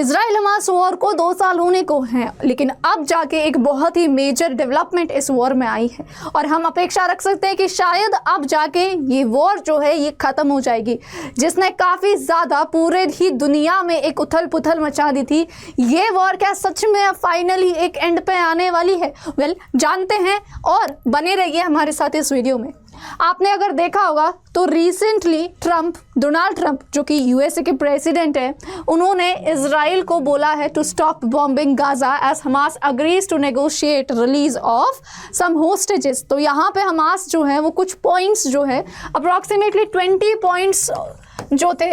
Israel Hamas war को 2 साल होने को हैं, लेकिन अब जाके एक बहुत ही मेजर डेवलपमेंट इस वॉर में आई है और हम अपेक्षा रख सकते हैं कि शायद अब जाके ये वॉर जो है ये ख़त्म हो जाएगी, जिसने काफ़ी ज़्यादा पूरे ही दुनिया में एक उथल पुथल मचा दी थी। ये वॉर क्या सच में अब फाइनली एक एंड पे आने वाली है? जानते हैं और बने रहिए हमारे साथ इस वीडियो में। आपने अगर देखा होगा तो रिसेंटली डोनाल्ड ट्रंप जो कि यूएसए के प्रेसिडेंट है, उन्होंने इजराइल को बोला है to stop bombing Gaza as Hamas agrees to negotiate release of some hostages. तो यहाँ पे हमास जो है वो कुछ पॉइंट्स जो है अप्रॉक्सीमेटली 20 पॉइंट्स जो थे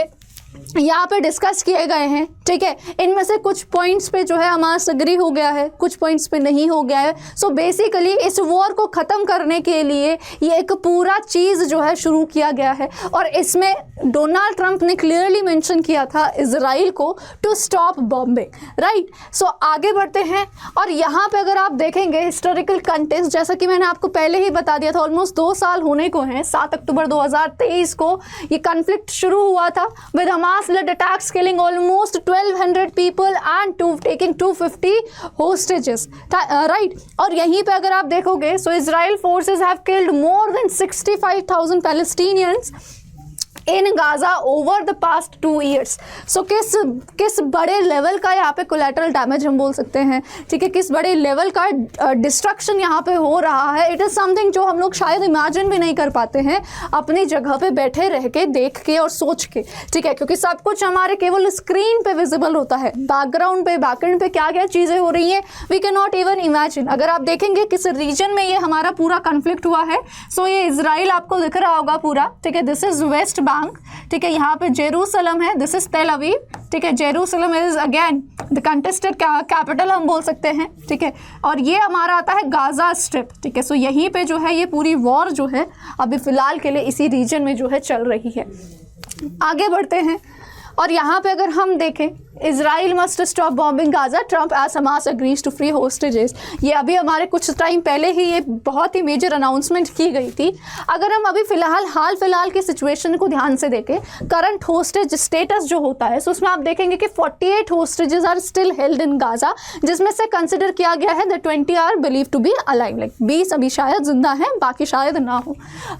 यहाँ पे डिस्कस किए गए हैं। ठीक है, इनमें से कुछ पॉइंट्स पे जो है हमास अग्री हो गया है, कुछ पॉइंट्स पे नहीं हो गया है। सो बेसिकली इस वॉर को ख़त्म करने के लिए ये एक पूरा चीज़ जो है शुरू किया गया है और इसमें डोनाल्ड ट्रंप ने क्लियरली मेंशन किया था इजराइल को टू स्टॉप बॉम्बिंग, राइट। सो आगे बढ़ते हैं और यहाँ पे अगर आप देखेंगे हिस्टोरिकल कंटेक्स्ट, जैसा कि मैंने आपको पहले ही बता दिया था, ऑलमोस्ट 2 साल होने को हैं। 7 अक्टूबर 2023 को ये कन्फ्लिक्ट शुरू हुआ था with Hamas-led attacks killing almost 1,200 people and taking 250 hostages, right? और यहीं पे अगर आप देखोगे so Israel forces have killed more than 65,000 Palestinians in Gaza over the past 2 years। सो किस बड़े लेवल का यहाँ पे कोलैटरल डैमेज हम बोल सकते हैं, ठीक है, किस बड़े लेवल का डिस्ट्रक्शन यहाँ पे हो रहा है। इट इज़ समथिंग जो हम लोग शायद इमेजिन भी नहीं कर पाते हैं अपनी जगह पे बैठे रह के, देख के और सोच के, ठीक है, क्योंकि सब कुछ हमारे केवल स्क्रीन पे विजिबल होता है। बैकग्राउंड पे बैकएंड पे क्या क्या चीज़ें हो रही हैं we can not even imagine. अगर आप देखेंगे किस रीजन में ये हमारा पूरा कन्फ्लिक्ट हुआ है, सो ये इजराइल आपको दिख रहा होगा पूरा, ठीक है, दिस इज वेस्ट बैंक, ठीक है, यहाँ पे जेरूसलम है, दिस इज तेल अवीव, ठीक है, Jerusalem is again the contested capital हम बोल सकते हैं, ठीक है, और ये हमारा आता है गाजा स्ट्रिप, ठीक है। सो यहीं पे जो है ये पूरी वॉर जो है अभी फिलहाल के लिए इसी रीजन में जो है चल रही है। आगे बढ़ते हैं और यहाँ पे अगर हम देखें Israel must stop bombing Gaza, Trump as Hamas agrees to free hostages. ये अभी हमारे कुछ टाइम पहले ही ये बहुत ही मेजर अनाउंसमेंट की गई थी। अगर हम अभी हाल फिलहाल की सिचुएशन को ध्यान से देखें, करंट होस्टेज स्टेटस जो होता है, सो उसमें आप देखेंगे कि 48 hostages are still held in Gaza, जिसमें से कंसिडर किया गया है the 20 are believe to be alive, like 20 अभी शायद जिंदा हैं, बाकी शायद ना हो।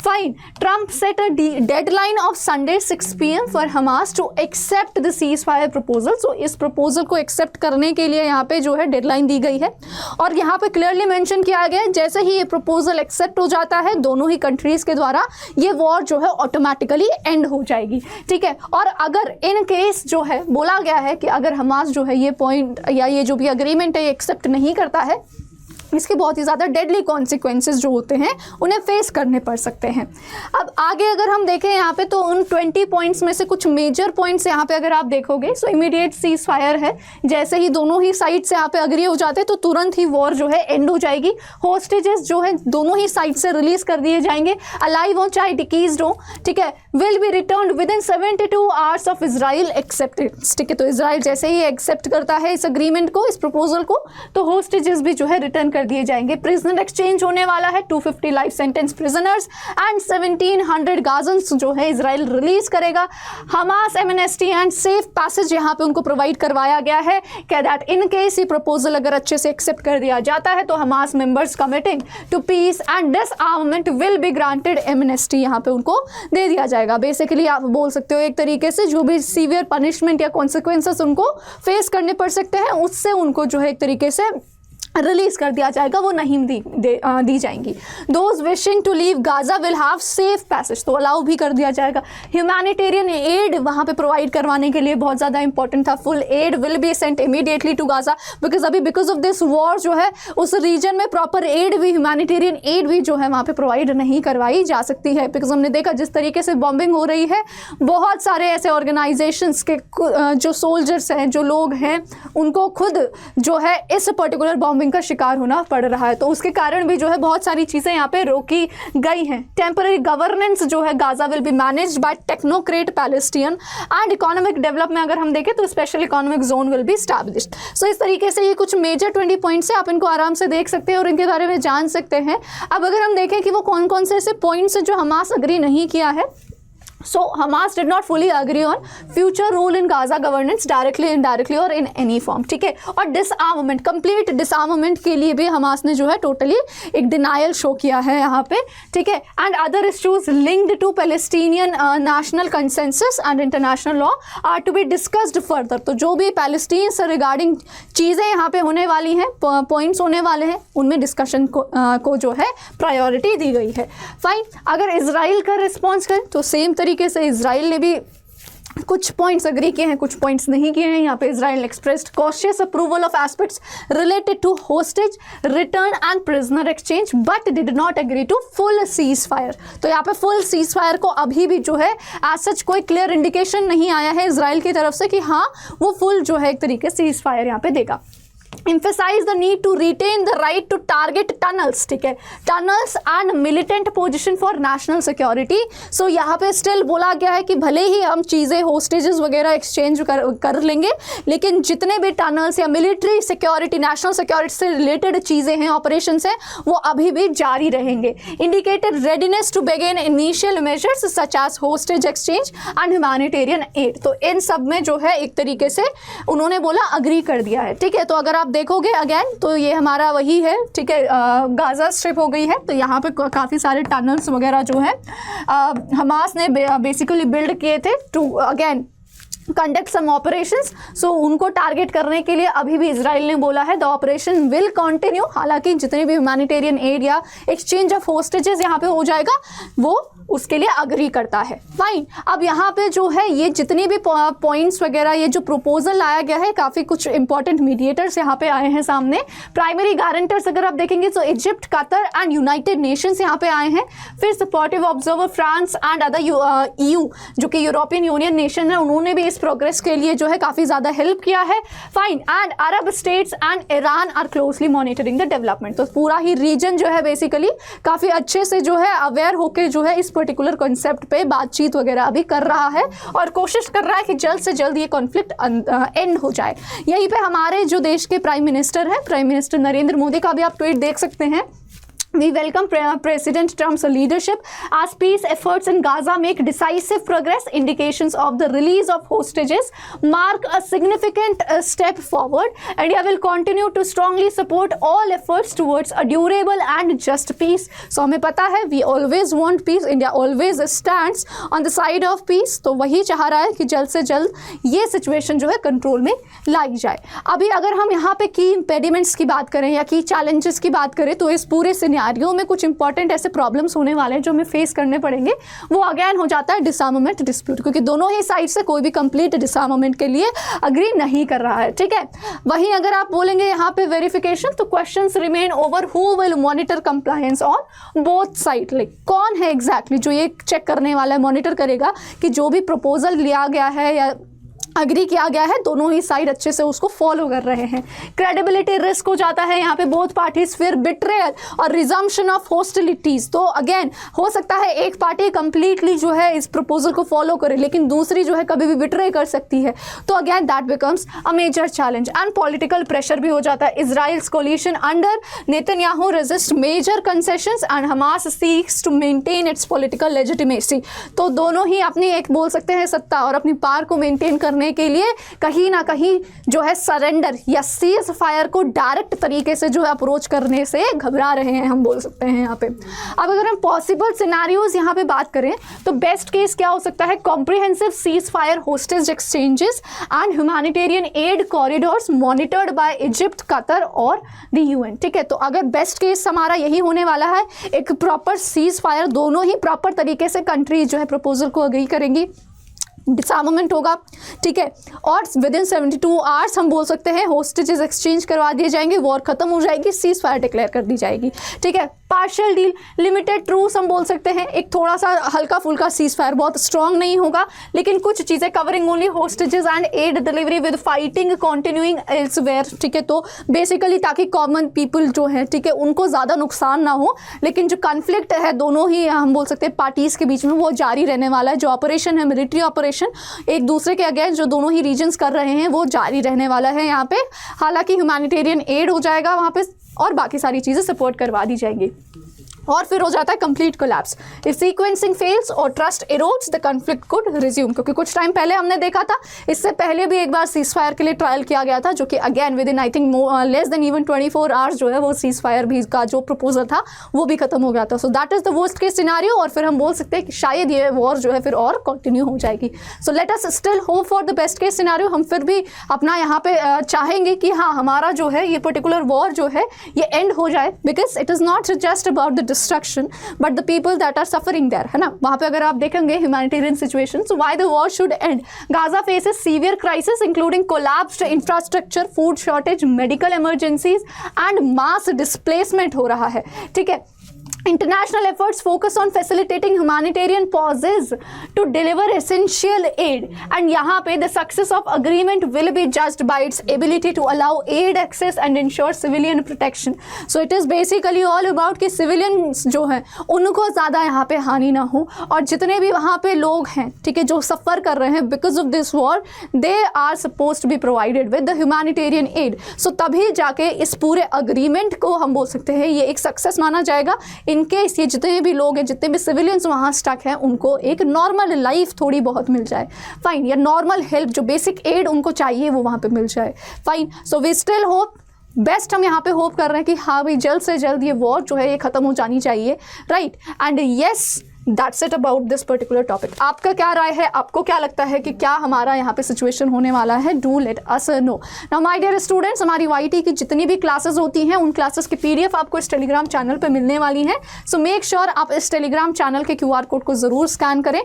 Fine, Trump set a deadline of Sunday 6 PM for Hamas to accept the ceasefire proposal. तो इस प्रपोजल को एक्सेप्ट करने के लिए यहाँ पे जो है डेडलाइन दी गई है और यहाँ पे क्लियरली मेंशन किया गया है जैसे ही ये प्रपोजल एक्सेप्ट हो जाता है दोनों ही कंट्रीज के द्वारा, ये वॉर जो है ऑटोमेटिकली एंड हो जाएगी, ठीक है। और अगर इन केस जो है बोला गया है कि अगर हमास जो है ये पॉइंट या ये जो भी अग्रीमेंट है ये एक्सेप्ट नहीं करता है, इसके बहुत ही ज़्यादा डेडली कॉन्सिक्वेंसेस जो होते हैं उन्हें फेस करने पड़ सकते हैं। अब आगे अगर हम देखें यहाँ पे तो उन 20 पॉइंट्स में से कुछ मेजर पॉइंट्स यहाँ पे अगर आप देखोगे, सो इमीडिएट सीज फायर है, जैसे ही दोनों ही साइड से यहाँ पे अग्री हो जाते हैं तो तुरंत ही वॉर जो है एंड हो जाएगी। होस्टेजेस जो है दोनों ही साइड से रिलीज कर दिए जाएंगे, अलाइव हो चाहे डिकीज्ड हो, ठीक है, will be return with in 72 hours of Israel acceptance, ठीक है। तो इजराइल जैसे ही एक्सेप्ट करता है इस अग्रीमेंट को, इस प्रपोजल को, तो होस्टेजेस भी जो है रिटर्न कर दिए जाएंगे। प्रिजनर एक्सचेंज होने वाला है, 250 life sentence prisoners and 1700 Gazans जो है इजराइल रिलीज करेगा। Hamas amnesty and safe passage यहाँ पे उनको प्रोवाइड करवाया गया है कि दैट इन केस ये प्रपोजल अगर अच्छे से एक्सेप्ट कर दिया जाता है तो Hamas members committing to peace and disarmament will be granted amnesty यहाँ पे उनको दे दिया जाएगा। बेसिकली आप बोल सकते हो एक तरीके से जो भी सीवियर पनिशमेंट या कॉन्सिक्वेंसेस उनको फेस करने पड़ सकते हैं उससे उनको जो है एक तरीके से रिलीज कर दिया जाएगा, वो नहीं दी जाएंगी। Those wishing to leave Gaza will have safe passage, तो अलाउ भी कर दिया जाएगा। ह्यूमैनिटेरियन एड वहाँ पे प्रोवाइड करवाने के लिए बहुत ज़्यादा इंपॉर्टेंट था। Full aid will be sent immediately to Gaza because of this war जो है उस रीजन में प्रॉपर एड भी, ह्यूमैनिटेरियन एड भी जो है वहाँ पे प्रोवाइड नहीं करवाई जा सकती है। बिकॉज हमने देखा जिस तरीके से बॉम्बिंग हो रही है, बहुत सारे ऐसे ऑर्गेनाइजेशंस के जो सोल्जर्स हैं, जो लोग हैं, उनको खुद जो है इस पर्टिकुलर बॉम्बिंग का शिकार होना पड़ रहा है। तो उसके कारण भी जो है बहुत सारी चीज़ें यहाँ पे रोकी गई हैं। टेम्पररी गवर्नेंस जो है Gaza will be managed by technocrat Palestine and economic development अगर हम देखें तो special economic zone will be established. So इस तरीके से ये कुछ मेजर 20 पॉइंट्स है, आप इनको आराम से देख सकते हैं और इनके बारे में जान सकते हैं। अब अगर हम देखें कि वो कौन कौन से ऐसे पॉइंट्स हैं जो हमास अग्री नहीं किया है, So Hamas did not fully agree on future role in Gaza governance directly, indirectly or in any form. ठीक है, और डिसआर्ममेंट, कंप्लीट डिसआर्ममेंट के लिए भी हमास ने जो है टोटली एक डिनायल शो किया है यहाँ पे. ठीक है, and other issues linked to Palestinian national consensus and international law are to be discussed further. तो जो भी पैलेस्टीन से रिगार्डिंग चीज़ें यहाँ पे होने वाली हैं, पॉइंट्स होने वाले हैं, उनमें डिस्कशन को जो है प्रायोरिटी दी गई है. फाइन. अगर इजराइल का रिस्पॉन्स करें तो सेम तरीके से इजराइल ने भी कुछ पॉइंट्स अग्री किए हैं, कुछ पॉइंट्स नहीं किए हैं. यहाँ पे Israel expressed cautious approval of aspects related to hostage return and prisoner exchange but did not agree to full ceasefire. तो यहाँ पे फुल सीज फायर को अभी भी जो है एज सच कोई क्लियर इंडिकेशन नहीं आया है इजराइल की तरफ से कि हाँ वो फुल जो है एक तरीके से सीज फायर यहाँ पे देगा. Emphasize the need to retain the right to target tunnels. ठीक है, tunnels and militant position for national security. So यहाँ पे still बोला गया है कि भले ही हम चीज़ें होस्टेजेस वगैरह एक्सचेंज कर लेंगे, लेकिन जितने भी टनल्स या मिलिट्री सिक्योरिटी, नेशनल सिक्योरिटी से रिलेटेड चीज़ें हैं, ऑपरेशंस हैं, वो अभी भी जारी रहेंगे. Indicated readiness to begin initial measures such as hostage exchange and humanitarian aid. तो इन सब में जो है एक तरीके से उन्होंने बोला अग्री कर दिया है. ठीक है, तो अगर आप देखोगे अगेन तो ये हमारा वही है. ठीक है, गाजा स्ट्रिप हो गई है, तो यहाँ पे काफ़ी सारे टनल्स वगैरह जो है हमास ने बेसिकली बिल्ड किए थे to again conduct some operations. So उनको टारगेट करने के लिए अभी भी इजराइल ने बोला है द ऑपरेशन विल कंटिन्यू. हालांकि जितने भी ह्यूमैनिटेरियन एड या एक्सचेंज ऑफ होस्टेजेस यहाँ पे हो जाएगा वो उसके लिए अग्री करता है. फाइन. अब यहाँ पे जो है ये जितने भी पॉइंट्स वगैरह, ये जो प्रपोजल लाया गया है, काफ़ी कुछ इंपॉर्टेंट मीडिएटर्स यहाँ पे आए हैं सामने. प्राइमरी गारंटर्स अगर आप देखेंगे तो Egypt, Qatar and United Nations यहाँ पे आए हैं. फिर supportive observer France and other EU जो कि यूरोपियन यूनियन नेशन है, उन्होंने भी इस प्रोग्रेस के लिए जो है काफ़ी ज़्यादा हेल्प किया है. Fine. And Arab states and Iran are closely monitoring the development. तो पूरा ही रीजन जो है बेसिकली काफ़ी अच्छे से जो है अवेयर होकर जो है इस पर्टिकुलर कॉन्सेप्ट पे बातचीत वगैरह अभी कर रहा है और कोशिश कर रहा है कि जल्द से जल्द ये कॉन्फ्लिक्ट एंड हो जाए. यहीं पे हमारे जो देश के प्राइम मिनिस्टर हैं, प्राइम मिनिस्टर नरेंद्र मोदी का भी आप ट्वीट देख सकते हैं. We welcome President Trump's leadership as peace efforts in Gaza make decisive progress. Indications of the release of hostages mark a significant step forward. India will continue to strongly support all efforts towards a durable and just peace. So हमें पता है we always want peace. India always stands on the side of peace. तो वही चाह रहा है कि जल्द से जल्द ये सिचुएशन जो है कंट्रोल में लाई जाए. अभी अगर हम यहाँ पे की इम्पेडिमेंट्स की बात करें या की चैलेंजेस की बात करें तो इस पूरे सिनेरियो में कुछ इंपॉर्टेंट ऐसे प्रॉब्लम्स होने वाले हैं जो हमें फेस करने पड़ेंगे. वो अगेन हो जाता है डिसआर्ममेंट डिस्प्यूट, क्योंकि दोनों ही साइड से कोई भी कंप्लीट डिसआर्ममेंट के लिए अग्री नहीं कर रहा है. ठीक है, वहीं अगर आप बोलेंगे यहाँ पे वेरिफिकेशन, तो questions remain over who will monitor compliance on both side. Like कौन है एग्जैक्टली जो ये चेक करने वाला है, मॉनिटर करेगा कि जो भी प्रपोजल लिया गया है या अग्री किया गया है दोनों ही साइड अच्छे से उसको फॉलो कर रहे हैं. क्रेडिबिलिटी रिस्क हो जाता है यहाँ पे बोथ पार्टीज. फिर बिट्रेयल और रिजम्पशन ऑफ हॉस्टिलिटीज. तो अगेन हो सकता है एक पार्टी कंप्लीटली जो है इस प्रपोजल को फॉलो करे लेकिन दूसरी जो है कभी भी बिट्रे कर सकती है. तो again that becomes a major challenge. And political pressure भी हो जाता है. Israel's coalition under Netanyahu resist major concessions and Hamas seeks to maintain its political legitimacy. तो दोनों ही अपनी एक बोल सकते हैं सत्ता और अपनी पार को मेंटेन करने के लिए कहीं ना कहीं जो है सरेंडर या सीज फायर को डायरेक्ट तरीके से जो है अप्रोच करने से घबरा रहे हैं, हम बोल सकते हैं यहाँ पे. अब अगर हम पॉसिबल सिनेरियोज यहाँ पे बात करें तो बेस्ट केस क्या हो सकता है? Comprehensive ceasefire, hostage exchanges and humanitarian aid corridors monitored by Egypt, Qatar और द UN. ठीक है, तो अगर बेस्ट केस हमारा यही होने वाला है, एक प्रॉपर सीज फायर, दोनों ही प्रॉपर तरीके से कंट्री जो है प्रपोजल को अग्री करेंगी, डिसआर्ममेंट होगा. ठीक है, और विद इन 72 आवर्स हम बोल सकते हैं होस्टेजेस एक्सचेंज करवा दिए जाएंगे, वॉर खत्म हो जाएगी, सीज फायर डिक्लेयर कर दी जाएगी. ठीक है, पार्शियल डील, लिमिटेड ट्रूस हम बोल सकते हैं, एक थोड़ा सा हल्का फुल्का सीज फायर, बहुत स्ट्रॉन्ग नहीं होगा लेकिन कुछ चीज़ें covering only hostages and add delivery with fighting continuing elsewhere. ठीक है, तो बेसिकली ताकि कॉमन पीपल जो है, ठीक है, उनको ज़्यादा नुकसान ना हो, लेकिन जो कॉन्फ्लिक्ट है दोनों ही हम बोल सकते हैं पार्टीज़ के बीच में वो जारी रहने वाला है. जो ऑपरेशन है, मिलिट्री ऑपरेशन एक दूसरे के अगेंस्ट जो दोनों ही रीजन्स कर रहे हैं वो जारी रहने वाला है यहाँ पे. हालांकि ह्यूमैनिटेरियन एड हो जाएगा वहाँ पे और बाकी सारी चीज़ें सपोर्ट करवा दी जाएंगी. और फिर हो जाता है complete collapse. If sequencing fails और trust erodes the conflict could resume. क्योंकि कुछ टाइम पहले हमने देखा था, इससे पहले भी एक बार सीज फायर के लिए ट्रायल किया गया था, जो कि again with in I think less than even 24 hours जो है वो सीज फायर भी का जो प्रपोजल था वो भी खत्म हो गया था। So that is the worst case scenario. और फिर हम बोल सकते हैं कि शायद ये वॉर जो है फिर और कंटिन्यू हो जाएगी। So let us still hope for the best case scenario. हम फिर भी अपना यहाँ पे चाहेंगे कि हाँ, हमारा जो है ये पर्टिकुलर वॉर जो है ये एंड हो जाए, because it is not just about the destruction but the people that are suffering there, है ना। वहाँ पे अगर आप देखेंगे humanitarian situation, so why the war should end. Gaza faces severe crisis including collapsed infrastructure, food shortage, medical emergencies and mass displacement हो रहा है, ठीक है। International efforts focus on facilitating humanitarian pauses to deliver essential aid, and यहाँ पे the success of agreement will be judged by its ability to allow aid access and ensure civilian protection. So it is basically all about कि civilians जो हैं उनको ज़्यादा यहाँ पे हानि ना हो, और जितने भी वहाँ पे लोग हैं, ठीक है, जो सफ़र कर रहे हैं because of this war, they are supposed to be provided with the humanitarian aid. So तभी जाके इस पूरे agreement को हम बोल सकते हैं ये एक सक्सेस माना जाएगा। इनकेस ये जितने भी लोग हैं, जितने भी सिविलियंस वहाँ स्टक हैं, उनको एक नॉर्मल लाइफ थोड़ी बहुत मिल जाए, फाइन, या नॉर्मल हेल्प जो बेसिक एड उनको चाहिए वो वहाँ पे मिल जाए, fine. So we still hope best. हम यहाँ पे होप कर रहे हैं कि हाँ भाई जल्द से जल्द ये वॉर जो है ये ख़त्म हो जानी चाहिए, right. And yes, that's it about this particular topic. आपका क्या राय है? आपको क्या लगता है कि क्या हमारा यहाँ पे सिचुएशन होने वाला है? Do let us know. Now my dear students, हमारी YT की जितनी भी क्लासेस होती हैं उन क्लासेस की PDF आपको इस टेलीग्राम चैनल पे मिलने वाली हैं। सो मेक श्योर आप इस टेलीग्राम चैनल के QR कोड को ज़रूर स्कैन करें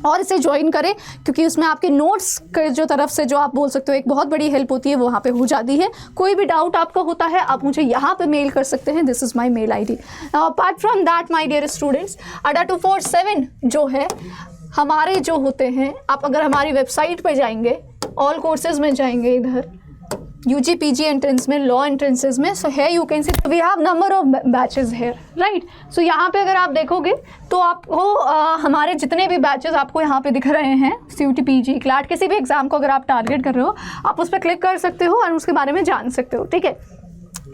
और इसे ज्वाइन करें, क्योंकि उसमें आपके नोट्स के जो तरफ से जो आप बोल सकते हो एक बहुत बड़ी हेल्प होती है वो वहाँ पे हो जाती है। कोई भी डाउट आपका होता है आप मुझे यहाँ पे मेल कर सकते हैं, this is my mail ID। Apart from that my dear students, Adda 247 जो है हमारे जो होते हैं, आप अगर हमारी वेबसाइट पे जाएंगे, ऑल कोर्सेज में जाएंगे, इधर UG PG एंट्रेंस में, लॉ एंट्रेंसेज में, सो है you can see we have number of batches here, right. So यहाँ पे अगर आप देखोगे तो आपको हमारे जितने भी बैचेस आपको यहाँ पे दिख रहे हैं, CUT PG क्लैट किसी भी एग्जाम को अगर आप टारगेट कर रहे हो आप उस पर क्लिक कर सकते हो और उसके बारे में जान सकते हो, ठीक है।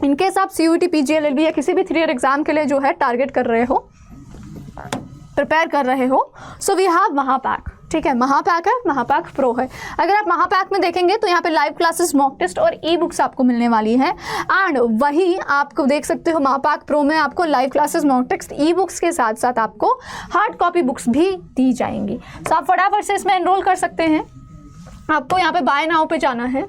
इनकेस आप CUT PG LLB या किसी भी 3 ईयर एग्जाम के लिए जो है टारगेट कर रहे हो, प्रिपेयर कर रहे हो, सो वी हैव महापैक, ठीक है। महापैक है, महापैक प्रो है। अगर आप महापैक में देखेंगे तो यहाँ पे लाइव क्लासेस, मॉक टेस्ट और ई बुक्स आपको मिलने वाली है। एंड वही आपको देख सकते हो महापैक प्रो में आपको live classes, mock test, ebooks के साथ साथ आपको हार्ड कॉपी बुक्स भी दी जाएंगी। तो आप फटाफट से इसमें एनरोल कर सकते हैं। आपको यहाँ पे बाय नाउ पे जाना है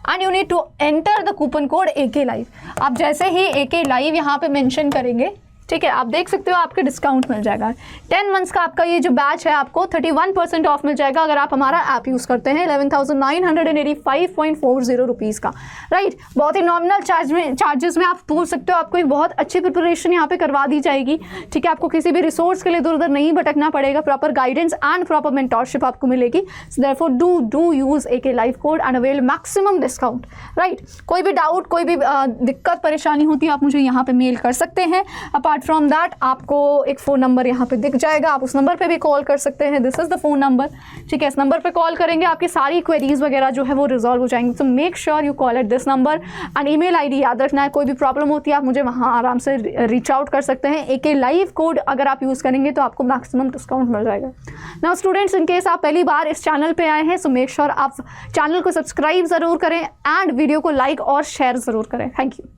and you need to enter the coupon code AK live. आप जैसे ही AK लाइव यहाँ पे मेंशन करेंगे, ठीक है, आप देख सकते हो आपके डिस्काउंट मिल जाएगा। 10 मंथ्स का आपका ये जो बैच है आपको 31% ऑफ मिल जाएगा अगर आप हमारा ऐप यूज़ करते हैं, 11,985.40 रुपीज़ का, राइट। बहुत ही नॉमिनल चार्जेस में आप बोल सकते हो आपको एक बहुत अच्छी प्रिपरेशन यहाँ पे करवा दी जाएगी, ठीक है। आपको किसी भी रिसोर्स के लिए इधर उधर नहीं भटकना पड़ेगा, proper guidance and proper mentorship आपको मिलेगी। So therefore do use AK live code and avail maximum discount, right. कोई भी डाउट, कोई भी दिक्कत परेशानी होती है आप मुझे यहाँ पे मेल कर सकते हैं। अपार्ट फ्रॉम दैट आपको एक फ़ोन नंबर यहाँ पे दिख जाएगा, आप उस नंबर पे भी कॉल कर सकते हैं, this is the phone number, ठीक है। इस नंबर पे कॉल करेंगे आपकी सारी क्वेरीज वगैरह जो है वो रिजॉल्व हो जाएंगी। So make sure you call at this number and email ID याद रखना है। कोई भी प्रॉब्लम होती है आप मुझे वहाँ आराम से रीच आउट कर सकते हैं। AK लाइव कोड अगर आप यूज़ करेंगे तो आपको मैक्सिमम डिस्काउंट मिल जाएगा। नाउ स्टूडेंट्स, इन केस आप पहली बार इस चैनल पर आए हैं, सो मेक श्योर आप चैनल को सब्सक्राइब ज़रूर करें एंड वीडियो को लाइक और शेयर ज़रूर करें। Thank you.